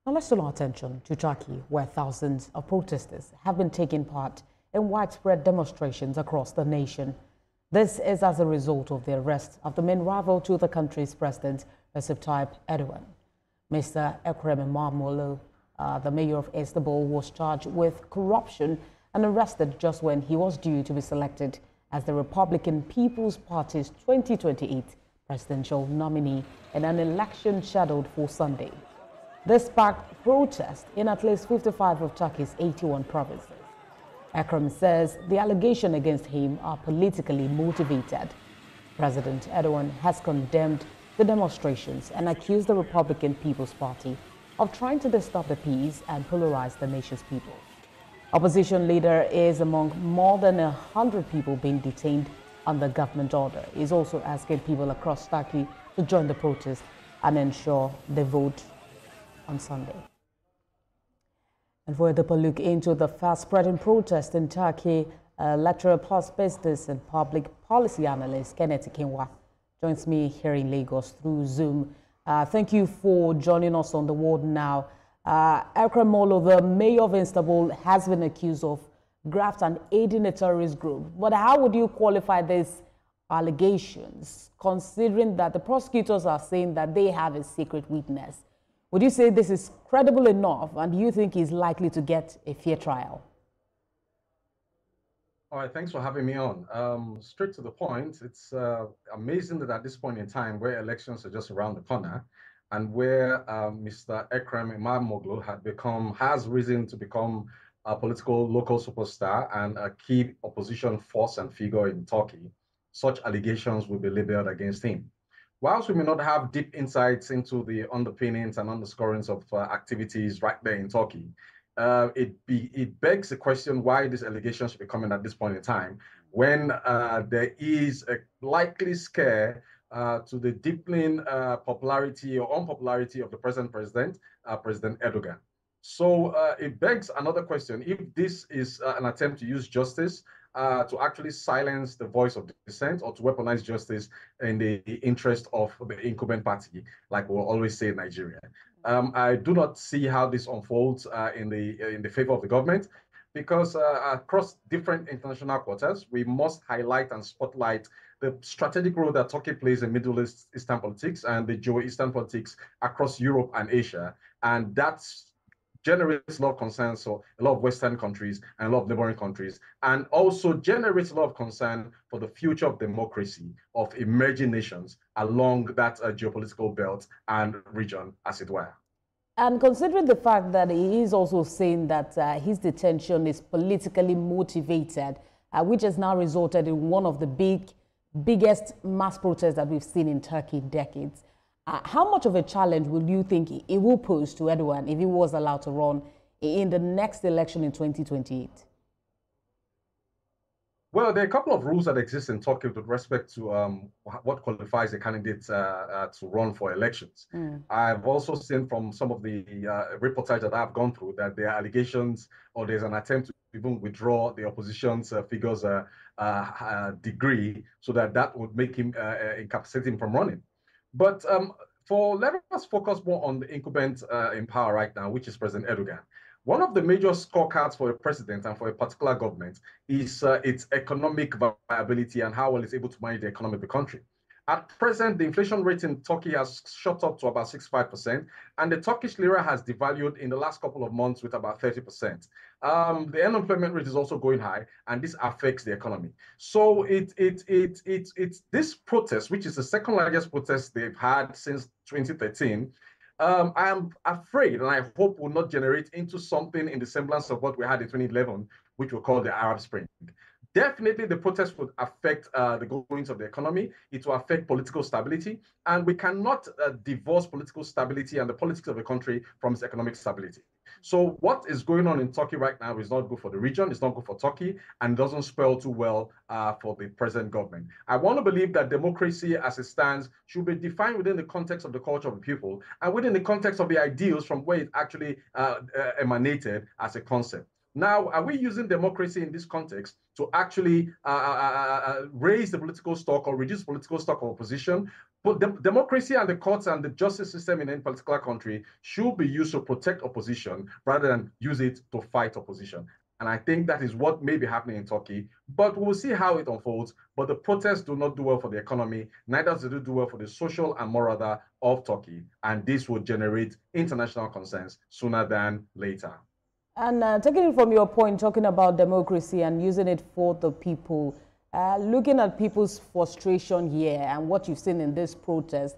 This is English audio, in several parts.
Now let's turn our attention to Turkey, where thousands of protesters have been taking part in widespread demonstrations across the nation. This is as a result of the arrest of the main rival to the country's president, Recep Tayyip Erdogan. Mr. Ekrem İmamoğlu, the mayor of Istanbul, was charged with corruption and arrested just when he was due to be selected as the Republican People's Party's 2028 presidential nominee in an election scheduled for Sunday. This sparked protest in at least 55 of Turkey's 81 provinces. Ekrem says the allegations against him are politically motivated. President Erdogan has condemned the demonstrations and accused the Republican People's Party of trying to disturb the peace and polarize the nation's people. Opposition leader is among more than 100 people being detained under government order. He's also asking people across Turkey to join the protest and ensure they vote on Sunday. And for a deeper look into the fast-spreading protest in Turkey, lecturer plus business and public policy analyst Kenneth Ikinwa joins me here in Lagos through Zoom. Thank you for joining us on The World Now. Ekrem İmamoğlu, the mayor of Istanbul, has been accused of graft and aiding a terrorist group. But how would you qualify these allegations, considering that the prosecutors are saying that they have a secret witness? Would you say this is credible enough, and do you think he's likely to get a fair trial? All right, thanks for having me on. Straight to the point, it's amazing that at this point in time, where elections are just around the corner, and where Mr. Ekrem İmamoğlu has risen to become a political local superstar and a key opposition force and figure in Turkey, such allegations will be labeled against him. Whilst we may not have deep insights into the underpinnings and underscorings of activities right there in Turkey, it begs the question why these allegations should be coming at this point in time, when there is a likely scare to the deepening popularity or unpopularity of the present president, President Erdogan. So it begs another question: if this is an attempt to use justice to actually silence the voice of dissent, or to weaponize justice in the interest of the incumbent party, like we'll always say in Nigeria. I do not see how this unfolds in the favor of the government, because across different international quarters, we must highlight and spotlight the strategic role that Turkey plays in Middle Eastern politics and the Geo-Eastern politics across Europe and Asia. And that's generates a lot of concern, so a lot of Western countries and a lot of neighboring countries, and also generates a lot of concern for the future of democracy of emerging nations along that geopolitical belt and region, as it were. And considering the fact that he is also saying that his detention is politically motivated, which has now resulted in one of the biggest mass protests that we've seen in Turkey in decades, how much of a challenge will you think it will pose to Erdogan if he was allowed to run in the next election in 2028? Well, there are a couple of rules that exist in Turkey with respect to what qualifies a candidate to run for elections. I've also seen from some of the reportage that I've gone through that there are allegations, or there's an attempt to even withdraw the opposition's figure's degree, so that would make him incapacitate him from running. But let us focus more on the incumbent in power right now, which is President Erdogan. One of the major scorecards for a president and for a particular government is its economic viability and how well it's able to manage the economy of the country. At present, the inflation rate in Turkey has shot up to about 65%, and the Turkish lira has devalued in the last couple of months with about 30%. The unemployment rate is also going high, and this affects the economy. So it's this protest, which is the second largest protest they've had since 2013. I am afraid, and I hope will not generate into something in the semblance of what we had in 2011, which we call the Arab Spring. Definitely, the protest would affect the goings of the economy. It will affect political stability, and we cannot divorce political stability and the politics of the country from its economic stability. So what is going on in Turkey right now is not good for the region, it's not good for Turkey, and doesn't spell too well for the present government. I want to believe that democracy as it stands should be defined within the context of the culture of the people and within the context of the ideals from where it actually emanated as a concept. Now, are we using democracy in this context to actually raise the political stock or reduce political stock of opposition, But democracy and the courts and the justice system in any particular country should be used to protect opposition rather than use it to fight opposition. And I think that is what may be happening in Turkey, but we'll see how it unfolds. But the protests do not do well for the economy, neither do they do well for the social and moral order of Turkey. And this will generate international concerns sooner than later. And taking it from your point, talking about democracy and using it for the people, looking at people's frustration here and what you've seen in this protest,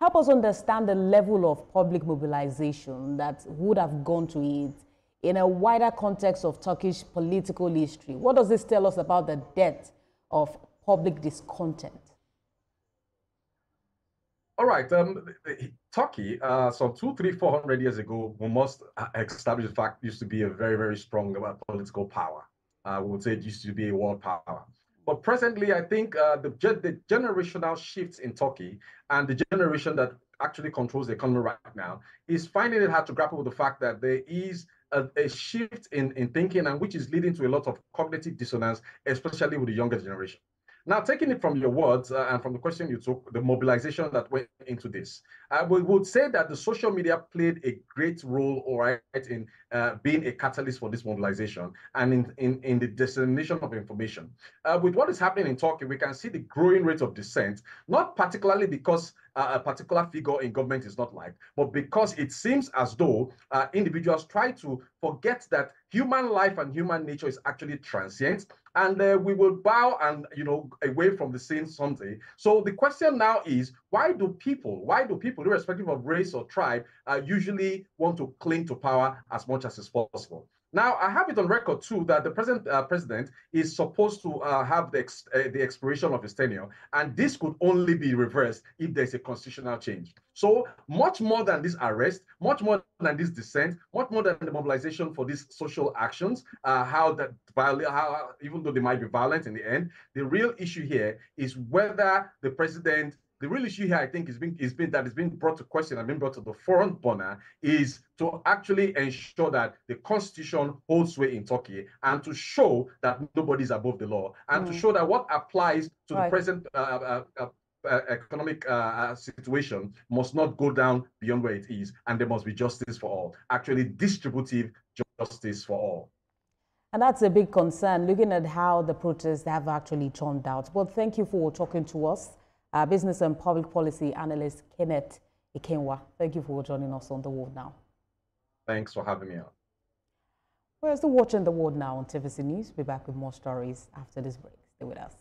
help us understand the level of public mobilization that would have gone to it in a wider context of Turkish political history. What does this tell us about the depth of public discontent? All right. Turkey, some 400 years ago, we must establish the fact, used to be a very, very strong political power. We would say it used to be a world power. But presently, I think the generational shifts in Turkey and the generation that actually controls the economy right now is finding it hard to grapple with the fact that there is a shift in thinking, and which is leading to a lot of cognitive dissonance, especially with the younger generation. Now, taking it from your words and from the question you took, the mobilization that went into this, we would say that the social media played a great role, all right, in being a catalyst for this mobilization and in the dissemination of information. With what is happening in Turkey, we can see the growing rate of dissent, not particularly because a particular figure in government is not liked, but because it seems as though individuals try to forget that human life and human nature is actually transient, and we will bow and away from the scene someday. So the question now is, why do people, irrespective of race or tribe, usually want to cling to power as much as is possible? Now, I have it on record, too, that the present president is supposed to have the expiration of his tenure, and this could only be reversed if there's a constitutional change. So much more than this arrest, much more than this dissent, much more than the mobilization for these social actions, even though they might be violent in the end, the real issue here is whether the president, the real issue here, I think, is being brought to question and being brought to the front burner is to actually ensure that the constitution holds sway in Turkey and to show that nobody is above the law and to show that what applies to the present economic situation must not go down beyond where it is, and there must be justice for all, actually distributive justice for all. And that's a big concern, looking at how the protests have actually turned out. But thank you for talking to us. Business and public policy analyst Kenneth Ikenwa. Thank you for joining us on The World Now. Thanks for having me on. We're still watching The World Now on TVC News. We'll be back with more stories after this break. Stay with us.